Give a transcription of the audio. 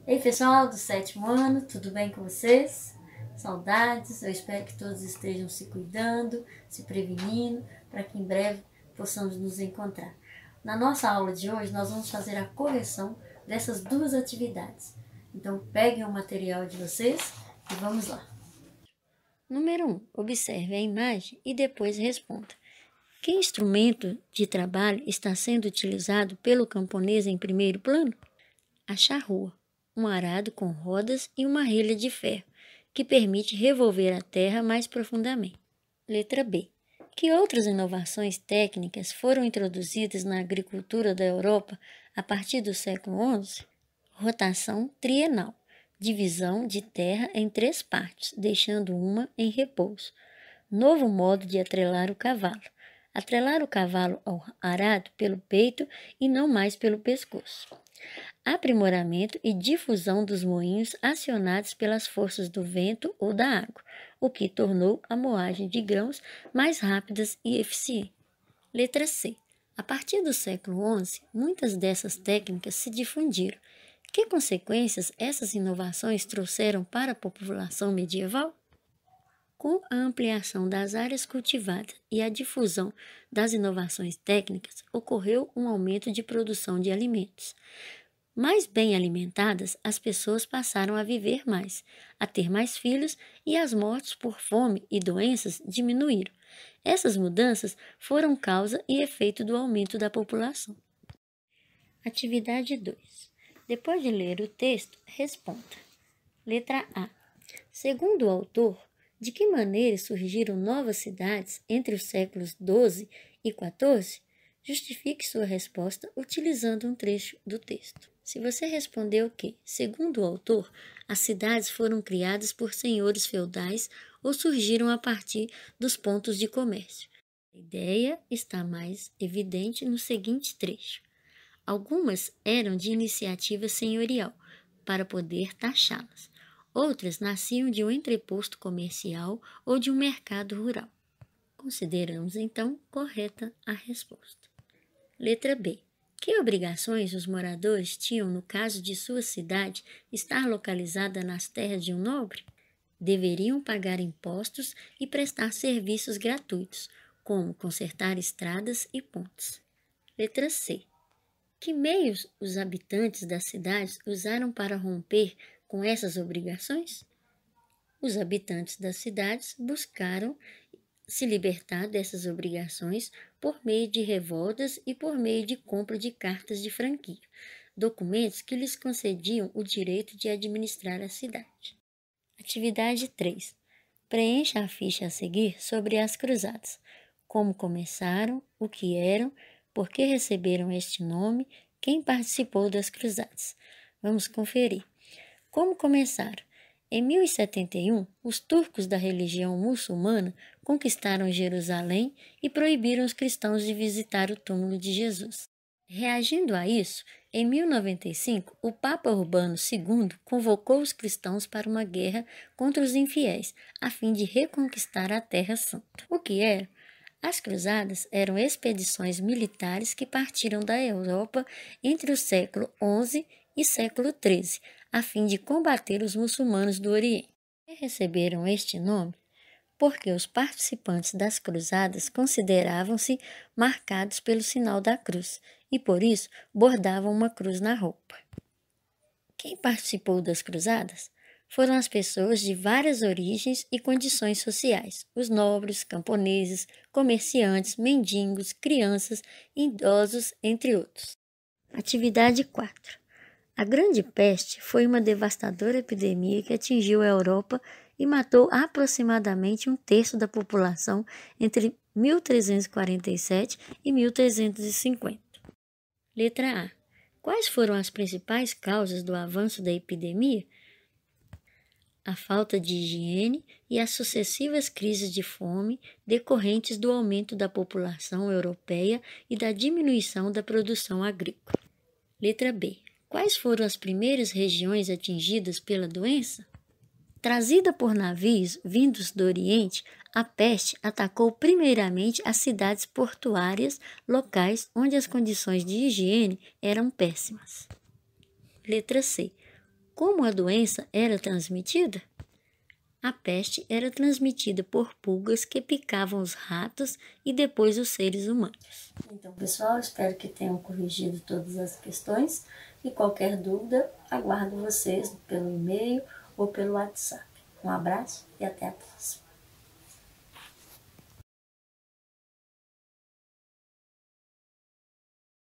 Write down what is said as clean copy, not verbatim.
Ei pessoal do sétimo ano, tudo bem com vocês? Saudades, eu espero que todos estejam se cuidando, se prevenindo, para que em breve possamos nos encontrar. Na nossa aula de hoje, nós vamos fazer a correção dessas duas atividades. Então, peguem o material de vocês e vamos lá. Número 1. Observe a imagem e depois responda. Que instrumento de trabalho está sendo utilizado pelo camponês em primeiro plano? A charrua, um arado com rodas e uma relha de ferro, que permite revolver a terra mais profundamente. Letra B. Que outras inovações técnicas foram introduzidas na agricultura da Europa a partir do século XI? Rotação trienal, divisão de terra em 3 partes, deixando uma em repouso. Novo modo de atrelar o cavalo. Atrelar o cavalo ao arado pelo peito e não mais pelo pescoço. Aprimoramento e difusão dos moinhos acionados pelas forças do vento ou da água, o que tornou a moagem de grãos mais rápidas e eficiente. Letra C. A partir do século XI, muitas dessas técnicas se difundiram. Que consequências essas inovações trouxeram para a população medieval? Com a ampliação das áreas cultivadas e a difusão das inovações técnicas, ocorreu um aumento de produção de alimentos. Mais bem alimentadas, as pessoas passaram a viver mais, a ter mais filhos e as mortes por fome e doenças diminuíram. Essas mudanças foram causa e efeito do aumento da população. Atividade 2. Depois de ler o texto, responda. Letra A. Segundo o autor, de que maneira surgiram novas cidades entre os séculos XII e XIV? Justifique sua resposta utilizando um trecho do texto. Se você respondeu que, segundo o autor, as cidades foram criadas por senhores feudais ou surgiram a partir dos pontos de comércio, a ideia está mais evidente no seguinte trecho. Algumas eram de iniciativa senhorial, para poder taxá-las. Outras nasciam de um entreposto comercial ou de um mercado rural. Consideramos, então, correta a resposta. Letra B. Que obrigações os moradores tinham no caso de sua cidade estar localizada nas terras de um nobre? Deveriam pagar impostos e prestar serviços gratuitos, como consertar estradas e pontes. Letra C. Que meios os habitantes das cidades usaram para romper com essas obrigações? Os habitantes das cidades buscaram se libertar dessas obrigações por meio de revoltas e por meio de compra de cartas de franquia, documentos que lhes concediam o direito de administrar a cidade. Atividade 3. Preencha a ficha a seguir sobre as cruzadas. Como começaram, o que eram, por que receberam este nome, quem participou das cruzadas. Vamos conferir. Como começaram? Em 1071, os turcos da religião muçulmana conquistaram Jerusalém e proibiram os cristãos de visitar o túmulo de Jesus. Reagindo a isso, em 1095, o Papa Urbano II convocou os cristãos para uma guerra contra os infiéis, a fim de reconquistar a Terra Santa. O que era? As cruzadas eram expedições militares que partiram da Europa entre o século XI e século XIII, a fim de combater os muçulmanos do Oriente. E receberam este nome porque os participantes das cruzadas consideravam-se marcados pelo sinal da cruz e, por isso, bordavam uma cruz na roupa. Quem participou das cruzadas foram as pessoas de várias origens e condições sociais, os nobres, camponeses, comerciantes, mendigos, crianças, idosos, entre outros. Atividade 4. A Grande Peste foi uma devastadora epidemia que atingiu a Europa e matou aproximadamente um terço da população entre 1347 e 1350. Letra A. Quais foram as principais causas do avanço da epidemia? A falta de higiene e as sucessivas crises de fome decorrentes do aumento da população europeia e da diminuição da produção agrícola. Letra B. Quais foram as primeiras regiões atingidas pela doença? Trazida por navios vindos do Oriente, a peste atacou primeiramente as cidades portuárias locais onde as condições de higiene eram péssimas. Letra C. Como a doença era transmitida? A peste era transmitida por pulgas que picavam os ratos e depois os seres humanos. Então, pessoal, espero que tenham corrigido todas as questões e qualquer dúvida, aguardo vocês pelo e-mail ou pelo WhatsApp. Um abraço e até a próxima.